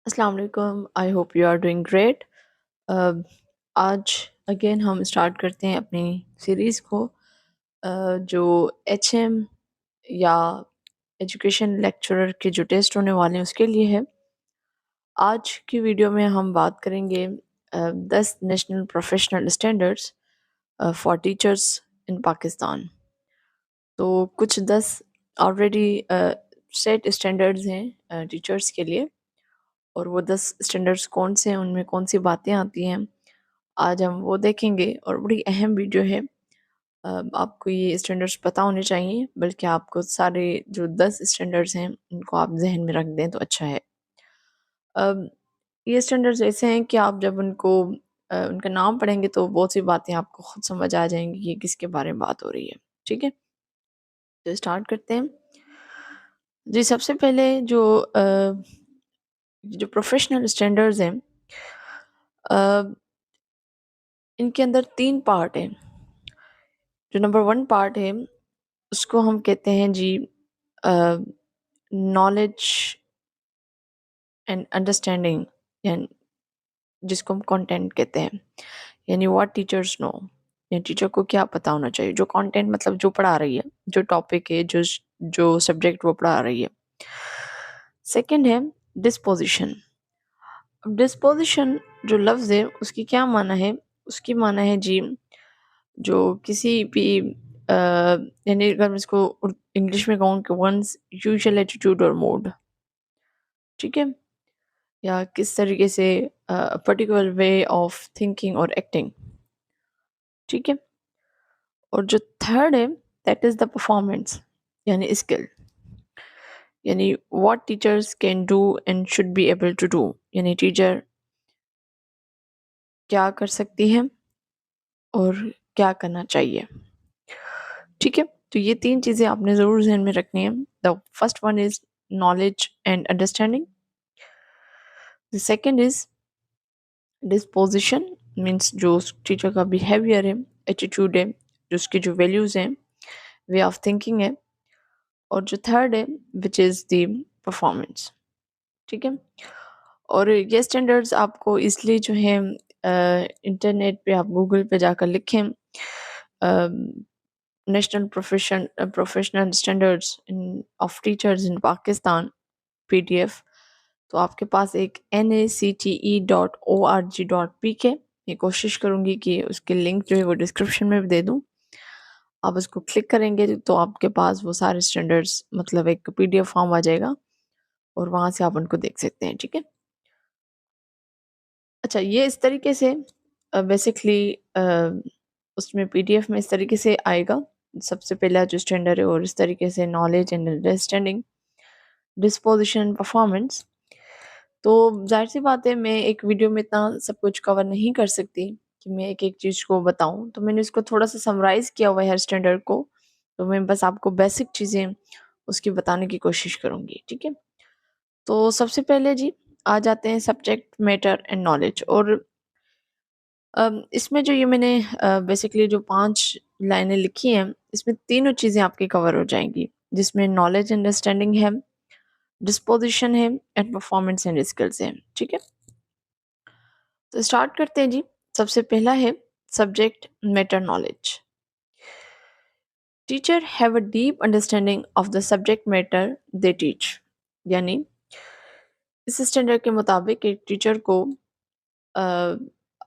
अस्सलाम वालेकुम। I hope you are doing great. आज अगेन हम स्टार्ट करते हैं अपनी सीरीज़ को, जो एचएम या एजुकेशन लेक्चरर के जो टेस्ट होने वाले हैं उसके लिए है। आज की वीडियो में हम बात करेंगे 10 national professional standards for teachers in Pakistan. तो कुछ 10 ऑलरेडी सेट स्टैंडर्ड्स हैं टीचर्स के लिए, और वो 10 स्टैंडर्ड्स कौन से हैं, उनमें कौन सी बातें आती हैं, आज हम वो देखेंगे। और बड़ी अहम वीडियो है। आपको ये स्टैंडर्ड्स पता होने चाहिए, बल्कि आपको सारे जो 10 स्टैंडर्ड्स हैं उनको आप जहन में रख दें तो अच्छा है। अब ये स्टैंडर्ड्स ऐसे हैं कि आप जब उनको उनका नाम पढ़ेंगे तो बहुत सी बातें आपको खुद समझ आ जाएंगी कि किसके बारे में बात हो रही है। ठीक है, तो स्टार्ट करते हैं जी। सबसे पहले जो प्रोफेशनल स्टैंडर्ड्स हैं, अ, इनके अंदर 3 पार्ट हैं। जो नंबर 1 पार्ट है उसको हम कहते हैं जी नॉलेज एंड अंडरस्टैंडिंग, यानी जिसको हम कंटेंट कहते हैं, यानी व्हाट टीचर्स नो, या टीचर को क्या पता होना चाहिए। जो कंटेंट मतलब जो पढ़ा रही है, जो टॉपिक है, जो जो सब्जेक्ट वो पढ़ा रही है। सेकंड है डिस्पोजिशन। अब डिस्पोजिशन जो लफ्ज़ है उसकी क्या माना है? उसकी माना है जी, जो किसी भी यानी अगर मैं इसको इंग्लिश में कहूँ कि वंस यूजुअल एटीट्यूड और मूड। ठीक है, या किस तरीके से पर्टिकुलर वे ऑफ थिंकिंग और एक्टिंग। ठीक है, और जो थर्ड है दैट इज़ द परफॉर्मेंस, यानी स्किल, यानी what teachers can do and should be able to do, यानी टीचर क्या कर सकती है और क्या करना चाहिए। ठीक है, तो ये 3 चीज़ें आपने ज़रूर ज़हन में रखनी है। The first one is knowledge and understanding. The second is disposition, means जो उस टीचर का बिहेवियर है, एटीट्यूड है, जो उसकी जो वैल्यूज़ हैं, वे ऑफ थिंकिंग है। और जो थर्ड है विच इज़ द परफॉर्मेंस। ठीक है, और ये स्टैंडर्ड्स आपको इसलिए जो है इंटरनेट पे आप गूगल पे जाकर लिखें national professional standards in of teachers in Pakistan PDF, तो आपके पास एक NACTE.org.pk। मैं कोशिश करूँगी कि उसके लिंक जो है वो डिस्क्रिप्शन में भी दे दूँ। आप उसको क्लिक करेंगे तो आपके पास वो सारे स्टैंडर्ड्स मतलब एक PDF फॉर्म आ जाएगा, और वहाँ से आप उनको देख सकते हैं। ठीक है, अच्छा, ये इस तरीके से बेसिकली उसमें PDF में इस तरीके से आएगा। सबसे पहला जो स्टैंडर्ड है, और इस तरीके से knowledge and understanding, disposition, performance. तो ज़ाहिर सी बात है मैं एक वीडियो में इतना सब कुछ कवर नहीं कर सकती कि मैं एक-एक चीज़ को बताऊँ, तो मैंने इसको थोड़ा-सा समराइज़ किया हुआ है हर स्टैंडर्ड को। तो मैं बस आपको बेसिक चीज़ें उसकी बताने की कोशिश करूँगी, ठीक है? तो सबसे पहले जी आ जाते हैं सब्जेक्ट मैटर एंड नॉलेज। और इसमें जो ये मैंने बेसिकली जो 5 लाइनें लिखी हैं, इसमें तीनों चीज़ें आपकी कवर हो जाएँगी, जिसमें नॉलेज अंडरस्टैंडिंग है, डिस्पोज़िशन है एंड परफॉर्मेंस एंड स्किल्स हैं। ठीक है? तो स्टार्ट करते हैं जी। सबसे पहला है subject matter knowledge. Teacher have a deep understanding of the subject matter they teach, यानी इस स्टैंडर्ड के मुताबिक एक टीचर को अ,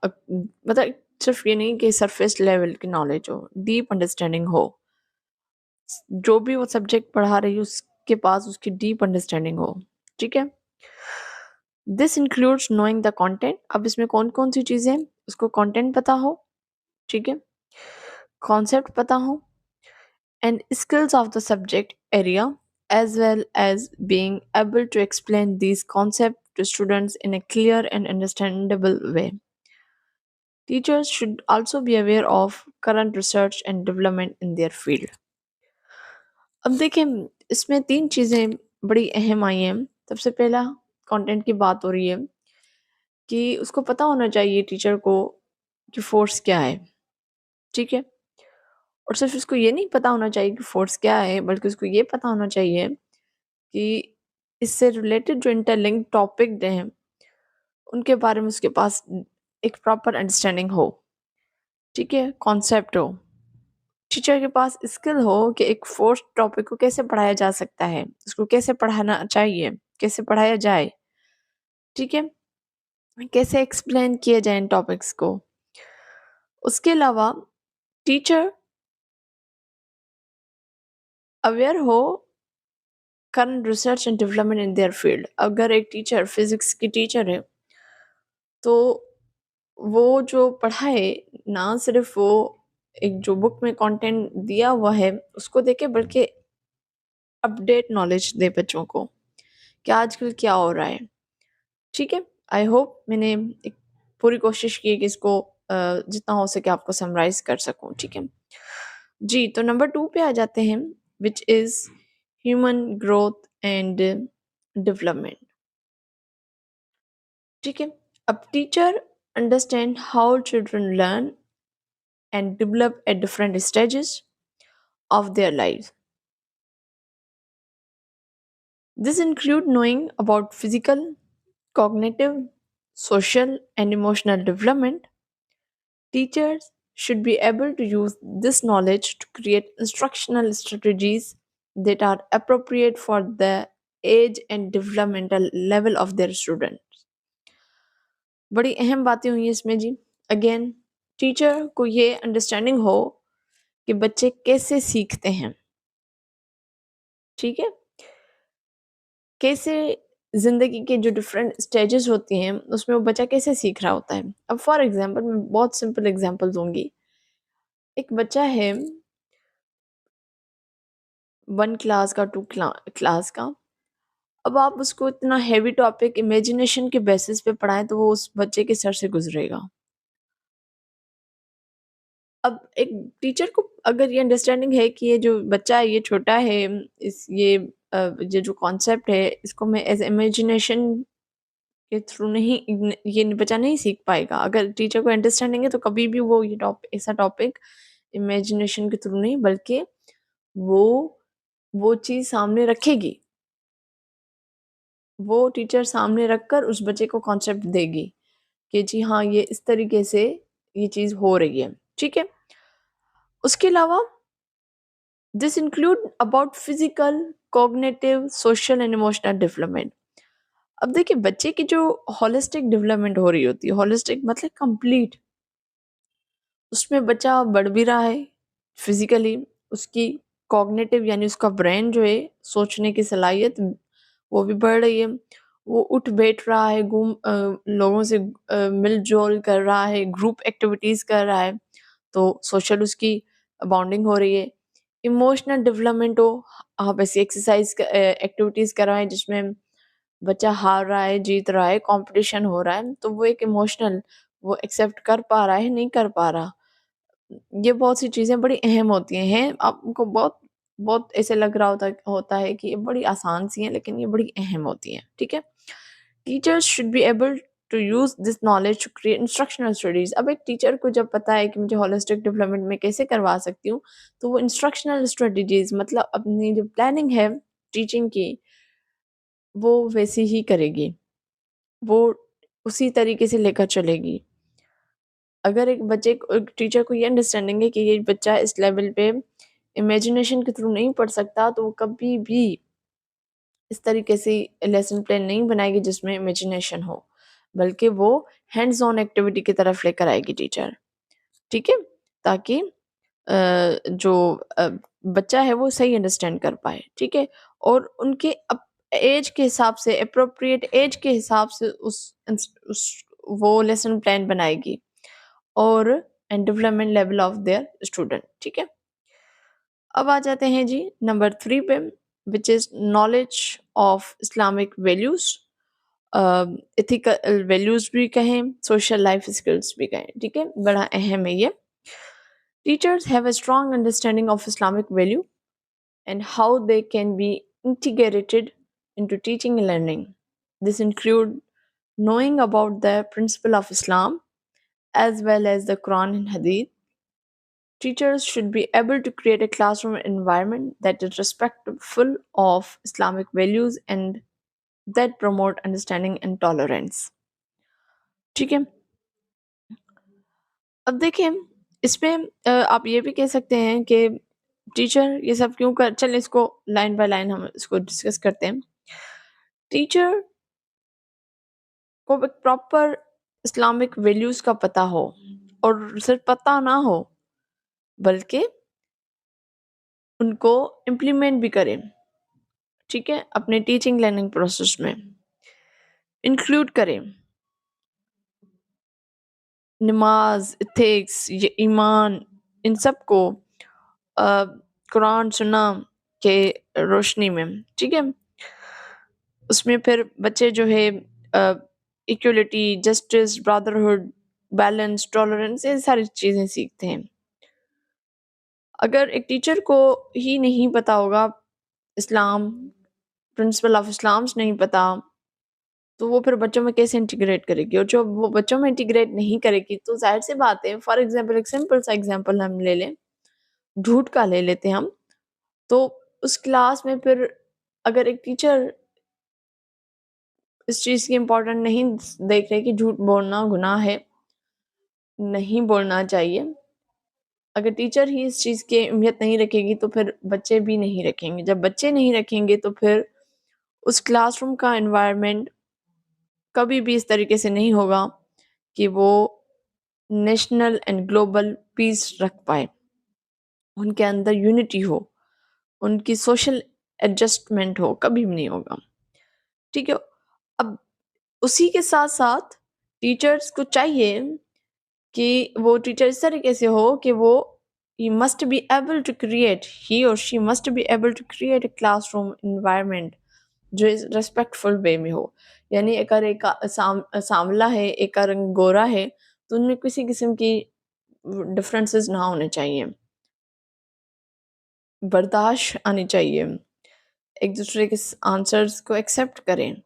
मतलब सिर्फ ये नहीं कि सरफेस लेवल की नॉलेज हो, डीप अंडरस्टैंडिंग हो। जो भी वो सब्जेक्ट पढ़ा रही है उसके पास उसकी डीप अंडरस्टैंडिंग हो। ठीक है, this includes knowing the content. अब इसमें कौन कौन सी चीज़ें हैं, उसको कंटेंट पता हो, ठीक है, कॉन्सेप्ट पता हो, and skills of the subject area, as well as being able to explain these concepts to students in a clear and understandable way. Teachers should also be aware of current research and development in their field. अब देखें, इसमें 3 चीज़ें बड़ी अहम आई हैं। सबसे पहला content की बात हो रही है कि उसको पता होना चाहिए टीचर को कि फोर्स क्या है। ठीक है, और सिर्फ उसको ये नहीं पता होना चाहिए कि फोर्स क्या है, बल्कि उसको ये पता होना चाहिए कि इससे रिलेटेड जो इंटरलिंक टॉपिक हैं उनके बारे में उसके पास एक प्रॉपर अंडरस्टैंडिंग हो, ठीक है, कॉन्सेप्ट हो, टीचर के पास स्किल हो कि एक फोर्स टॉपिक को कैसे पढ़ाया जा सकता है, उसको कैसे पढ़ाना चाहिए, कैसे पढ़ाया जाए, ठीक है, कैसे एक्सप्लेन किए जाए इन टॉपिक्स को। उसके अलावा टीचर अवेयर हो current research and development in their field. अगर एक टीचर फिजिक्स की टीचर है तो वो जो पढ़ाए, ना सिर्फ वो एक जो बुक में कंटेंट दिया हुआ है उसको देखे, बल्कि अपडेट नॉलेज दे बच्चों को कि आजकल क्या हो रहा है, ठीक है। आई होप मैंने एक पूरी कोशिश की है कि इसको जितना हो सके आपको समराइज कर सकूं, ठीक है जी। तो नंबर 2 पे आ जाते हैं, which is human growth and development, ठीक है। अब teacher understand how children learn and develop at different stages of their lives. This include knowing about physical, cognitive, social, and emotional development. Teachers should be able to use this knowledge to create instructional strategies that are appropriate for the age and developmental level of their students. बड़ी अहम बातें हुई इसमें जी। Again teacher को ये understanding हो कि बच्चे कैसे सीखते हैं, ठीक है, कैसे ज़िंदगी के जो डिफरेंट स्टेजेस होती हैं उसमें वो बच्चा कैसे सीख रहा होता है। अब फॉर एग्जांपल मैं बहुत सिंपल एग्जांपल दूंगी। एक बच्चा है 1 क्लास का, 2 क्लास का। अब आप उसको इतना हैवी टॉपिक इमेजिनेशन के बेसिस पे पढ़ाएं तो वो उस बच्चे के सर से गुजरेगा। अब एक टीचर को अगर ये अंडरस्टैंडिंग है कि ये जो बच्चा है ये छोटा है, इस ये जो कॉन्सेप्ट है इसको मैं एज इमेजिनेशन के थ्रू नहीं, ये बच्चा नहीं सीख पाएगा। अगर टीचर को अंडरस्टैंडिंग है तो कभी भी वो ये ऐसा टॉपिक इमेजिनेशन के थ्रू नहीं, बल्कि वो वो चीज़ सामने रखेगी, वो टीचर सामने रखकर उस बच्चे को कॉन्सेप्ट देगी कि जी हाँ ये इस तरीके से ये चीज़ हो रही है, ठीक है। उसके अलावा this include about physical, cognitive, social and emotional development. अब देखिए बच्चे की जो होलिस्टिक डेवलपमेंट हो रही होती है, होलिस्टिक मतलब कंप्लीट, उसमें बच्चा बढ़ भी रहा है फिजिकली, उसकी कॉग्निटिव यानी उसका ब्रेन जो है सोचने की सलाहियत वो भी बढ़ रही है, वो उठ बैठ रहा है, लोगों से मिलजोल कर रहा है, ग्रुप एक्टिविटीज़ कर रहा है, तो सोशल उसकी बॉन्डिंग हो रही है। इमोशनल डेवलपमेंट हो, आप ऐसी एक्सरसाइज एक्टिविटीज़ करवाएं जिसमें बच्चा हार रहा है, जीत रहा है, कंपटीशन हो रहा है, तो वो एक इमोशनल वो एक्सेप्ट कर पा रहा है, नहीं कर पा रहा। ये बहुत सी चीज़ें बड़ी अहम होती हैं। आपको बहुत बहुत ऐसे लग रहा होता है कि ये बड़ी आसान सी हैं, लेकिन ये बड़ी अहम होती हैं, ठीक है। Teachers should be able to use this knowledge to create instructional studies. अब एक टीचर को जब पता है कि मुझे होलिस्टिक डेवलपमेंट में कैसे करवा सकती हूँ, तो वो इंस्ट्रक्शनल स्ट्रेटजीज़ मतलब अपनी जो प्लानिंग है टीचिंग की, वो वैसी ही करेगी, वो उसी तरीके से लेकर चलेगी। अगर एक टीचर को ये अंडरस्टैंडिंग है कि ये बच्चा इस लेवल पे इमेजिनेशन के थ्रू नहीं पढ़ सकता, तो वो कभी भी इस तरीके से लेसन प्लान नहीं बनाएगी जिसमें इमेजिनेशन हो, बल्कि वो हैंड्स ऑन एक्टिविटी की तरफ लेकर आएगी टीचर, ठीक है, ताकि जो बच्चा है वो सही अंडरस्टैंड कर पाए, ठीक है। और उनके एज के हिसाब से, अप्रोप्रिएट एज के हिसाब से उस वो लेसन प्लान बनाएगी और and development level of their student, ठीक है। अब आ जाते हैं जी नंबर 3 पे, which is knowledge of Islamic values. Ethical values भी कहें, सोशल लाइफ स्किल्स भी कहें, ठीक है, बड़ा अहम है ये। Teachers have a strong understanding of Islamic value and how they can be integrated into teaching and learning. This include knowing about the principle of Islam as well as the Quran and Hadith. Teachers should be able to create a classroom environment that is respectful of Islamic values and that promote understanding and tolerance. ठीक है? अब देखिए, इसमें आप ये भी कह सकते हैं कि टीचर ये सब क्यों कर चलिए इसको लाइन बाय लाइन हम इसको डिस्कस करते हैं। टीचर को एक प्रॉपर इस्लामिक वैल्यूज़ का पता हो और सिर्फ पता ना हो, बल्कि उनको इम्प्लीमेंट भी करें, ठीक है? अपने टीचिंग लर्निंग प्रोसेस में इंक्लूड करें। नमाज़, एथिक्स, ये ईमान, इन सब को अ, कुरान सुन्ना के रोशनी में, ठीक है? उसमें फिर बच्चे जो है equality, justice, brotherhood, balance, tolerance ये सारी चीज़ें सीखते हैं। अगर एक टीचर को ही नहीं पता होगा इस्लाम, प्रिंसिपल ऑफ इस्लाम्स नहीं पता, तो वो फिर बच्चों में कैसे इंटीग्रेट करेगी? और जो वो बच्चों में इंटीग्रेट नहीं करेगी तो ज़ाहिर-सी बात है, फॉर एग्ज़ाम्पल एक सिंपल सा एग्ज़ाम्पल हम ले लें, झूठ का ले लेते हैं हम। तो उस क्लास में फिर अगर एक टीचर इस चीज़ की इम्पोर्टेंट नहीं देख रहे कि झूठ बोलना गुनाह है, नहीं बोलना चाहिए। अगर टीचर ही इस चीज़ की अहमियत नहीं रखेगी तो फिर बच्चे भी नहीं रखेंगे। जब बच्चे नहीं रखेंगे तो फिर उस क्लासरूम का एनवायरनमेंट कभी भी इस तरीके से नहीं होगा कि वो नेशनल एंड ग्लोबल पीस रख पाए। उनके अंदर यूनिटी हो, उनकी सोशल एडजस्टमेंट हो, कभी भी नहीं होगा। ठीक है? अब उसी के साथ-साथ टीचर्स को चाहिए कि वो टीचर इस तरीके से हो कि वो ही और she must be able to create a classroom environment जो इस रिस्पेक्टफुल वे में हो। यानी अगर एक सांवला है, एक का रंग गोरा है, तो उनमें किसी किस्म की डिफरेंसेस ना होने चाहिए। बर्दाश्त आनी चाहिए। एक दूसरे के आंसर्स को एक्सेप्ट करें,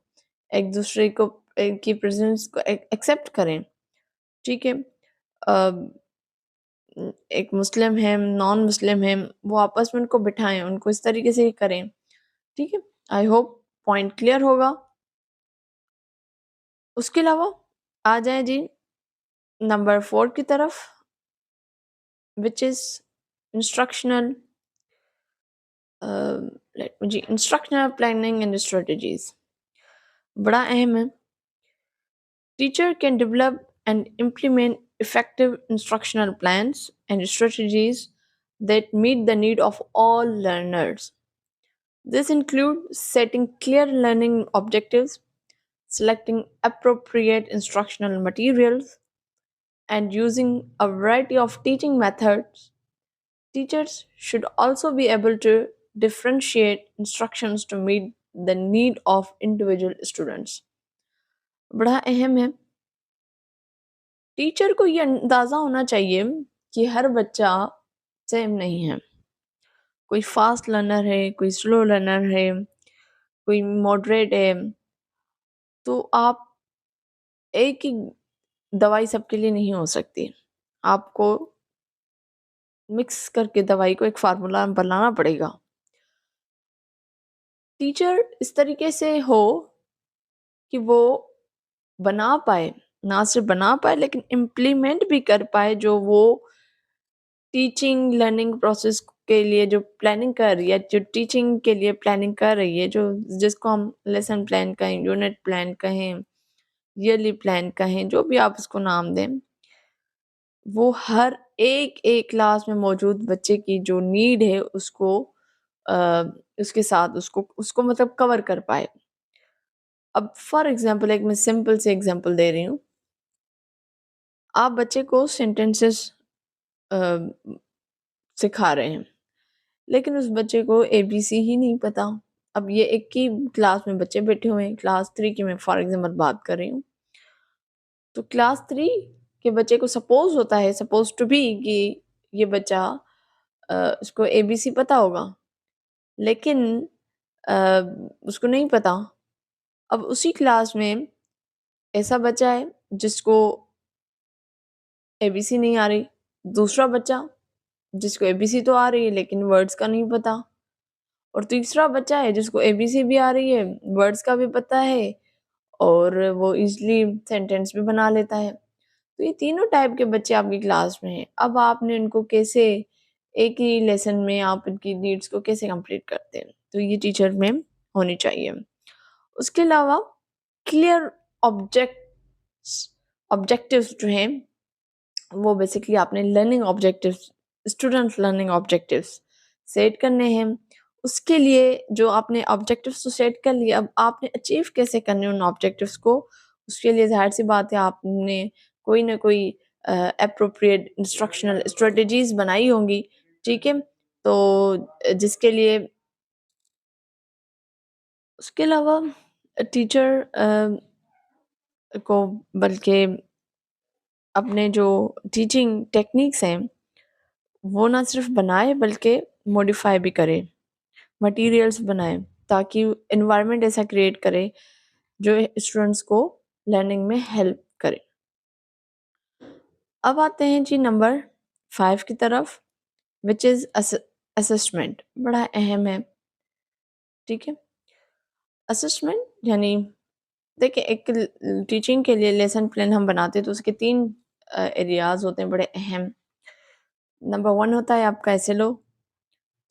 एक दूसरे को की प्रेजेंस को एक्सेप्ट करें, ठीक है? अ, एक मुस्लिम है, नॉन मुस्लिम है, वो आपस में उनको बिठाएँ, उनको इस तरीके से करें, ठीक है? आई होप पॉइंट क्लियर होगा। उसके अलावा आ जाएँ जी नंबर 4 की तरफ, which is instructional instructional planning and strategies. बड़ा अहम है। Teacher can develop and implement effective instructional plans and strategies that meet the need of all learners. This includes setting clear learning objectives, selecting appropriate instructional materials, and using a variety of teaching methods. Teachers should also be able to differentiate instructions to meet the need of individual students. बड़ा अहम है। Teacher को ये अंदाज़ा होना चाहिए कि हर बच्चा सेम नहीं है। कोई फ़ास्ट लर्नर है, कोई स्लो लर्नर है, कोई मॉडरेट है। तो आप एक ही दवाई सबके लिए नहीं हो सकती। आपको मिक्स करके दवाई को एक फ़ॉर्मूला बनाना पड़ेगा। टीचर इस तरीके से हो कि वो बना पाए, ना सिर्फ़ बना पाए लेकिन इम्प्लीमेंट भी कर पाए जो वो टीचिंग लर्निंग प्रोसेस के लिए जो प्लानिंग कर रही है, जो टीचिंग के लिए प्लानिंग कर रही है, जो जिसको हम लेसन प्लान कहें, यूनिट प्लान कहें, ईयरली प्लान कहें, जो भी आप उसको नाम दें, वो हर एक क्लास में मौजूद बच्चे की जो नीड है उसको अ, उसके साथ उसको उसको मतलब कवर कर पाए। अब फॉर एग्ज़ाम्पल एक मैं सिंपल से एग्ज़ाम्पल दे रही हूँ। आप बच्चे को सेंटेंसेस अ, सिखा रहे हैं। लेकिन उस बच्चे को एबीसी ही नहीं पता। अब ये एक ही क्लास में बच्चे बैठे हुए हैं, क्लास 3 की मैं फॉर एग्ज़ाम्पल बात कर रही हूँ। तो क्लास 3 के बच्चे को सपोज़ टू बी कि ये बच्चा उसको एबीसी पता होगा, लेकिन अ, उसको नहीं पता। अब उसी क्लास में ऐसा बच्चा है जिसको एबीसी नहीं आ रही, दूसरा बच्चा जिसको एबीसी तो आ रही है लेकिन वर्ड्स का नहीं पता। और तीसरा बच्चा है जिसको एबीसी भी आ रही है, वर्ड्स का भी पता है और वो ईज़िली सेंटेंस भी बना लेता है। तो ये तीनों टाइप के बच्चे आपकी क्लास में हैं। अब आपने इनको कैसे एक ही लेसन में आप इनकी नीड्स को कैसे कंप्लीट करते हैं? तो ये टीचर में होनी चाहिए। उसके अलावा क्लियर ऑब्जेक्ट्स ऑब्जेक्टिव्स जो हैं वो बेसिकली आपने learning objectives student learning objectives set करने हैं। उसके लिए जो आपने ऑब्जेक्टिव्स तो सेट कर लिए, अब आपने अचीव कैसे करने उन ऑब्जेक्टिव्स को, उसके लिए ज़ाहिर-सी बात है आपने कोई ना कोई एप्रोप्रिएट इंस्ट्रक्शनल स्ट्रेटजीज़ बनाई होंगी, ठीक है? तो जिसके लिए उसके अलावा टीचर को बल्कि अपने जो टीचिंग टेक्निक्स हैं वो ना सिर्फ बनाए बल्कि मॉडिफाई भी करे, मटेरियल्स बनाए ताकि एनवायरनमेंट ऐसा क्रिएट करे जो स्टूडेंट्स को लर्निंग में हेल्प करे। अब आते हैं जी नंबर 5 की तरफ, विच इज़ असेसमेंट। बड़ा अहम है, ठीक है? असेसमेंट यानी देखिए एक टीचिंग के लिए लेसन प्लान हम बनाते हैं तो उसके 3 एरियाज़ होते हैं बड़े अहम। नंबर 1 होता है आपका SLO,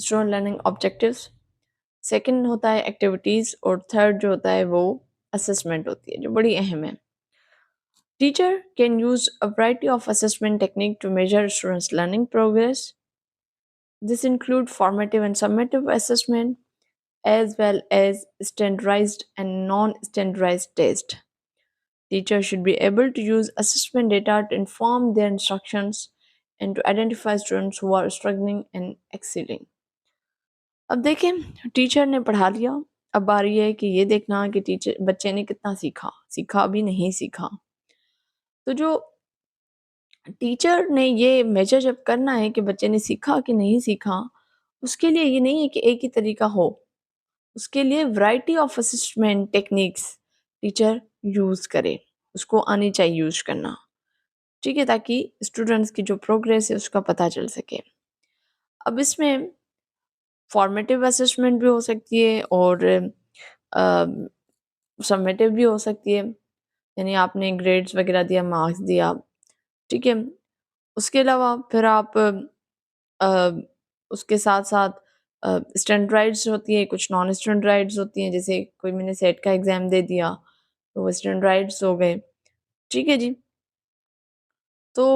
student learning objectives. Second होता है एक्टिविटीज़ और थर्ड जो होता है वो असेसमेंट होती है जो बड़ी अहम है। Teacher can use a variety of assessment technique to measure students learning progress. This include formative and summative assessment as well as standardized and non-standardized tests. Teachers should be able to use assessment data to inform their instructions and to identify students who are struggling and excelling. अब देखें teacher ने पढ़ा लिया, अब बारी है कि ये देखना कि टीचर बच्चे ने कितना सीखा, सीखा भी नहीं सीखा। तो जो टीचर ने ये मेजर जब करना है कि बच्चे ने सीखा कि नहीं सीखा, उसके लिए ये नहीं है कि एक ही तरीका हो, उसके लिए variety of assessment techniques teacher use करे, उसको आनी चाहिए यूज़ करना, ठीक है? ताकि स्टूडेंट्स की जो प्रोग्रेस है उसका पता चल सके। अब इसमें फॉर्मेटिव असेसमेंट भी हो सकती है और समेटिव भी हो सकती है, यानी आपने ग्रेड्स वगैरह दिया, मार्क्स दिया, ठीक है? उसके अलावा फिर आप उसके साथ-साथ स्टैंडर्डाइज़्ड होती है, कुछ नॉन स्टैंडर्डाइज़्ड होती हैं, जैसे कोई मैंने सेट का एग्ज़ाम दे दिया, तो वो स्टैंडर्डाइज़्ड हो गए, ठीक है जी? तो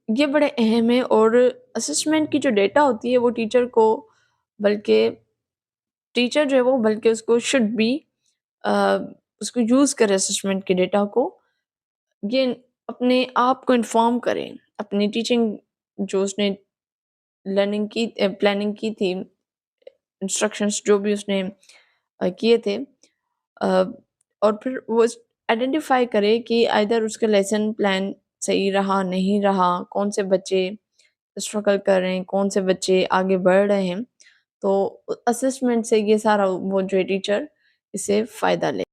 ये बड़े अहम हैं और असेसमेंट की जो डेटा होती है वो बल्कि टीचर जो है वो बल्कि उसको शुड बी अ, उसको यूज़ करे असेसमेंट के डेटा को, ये अपने आप को इन्फॉर्म करें, अपनी टीचिंग जो उसने लर्निंग की प्लानिंग की थी, इंस्ट्रक्शंस जो भी उसने किए थे अ, और फिर वो आइडेंटिफाई करे कि आइदर उसका लेसन प्लान सही रहा, नहीं रहा, कौन से बच्चे स्ट्रगल कर रहे हैं, कौन से बच्चे आगे बढ़ रहे हैं। तो असेसमेंट से ये सारा वो जो है टीचर इससे फ़ायदा ले।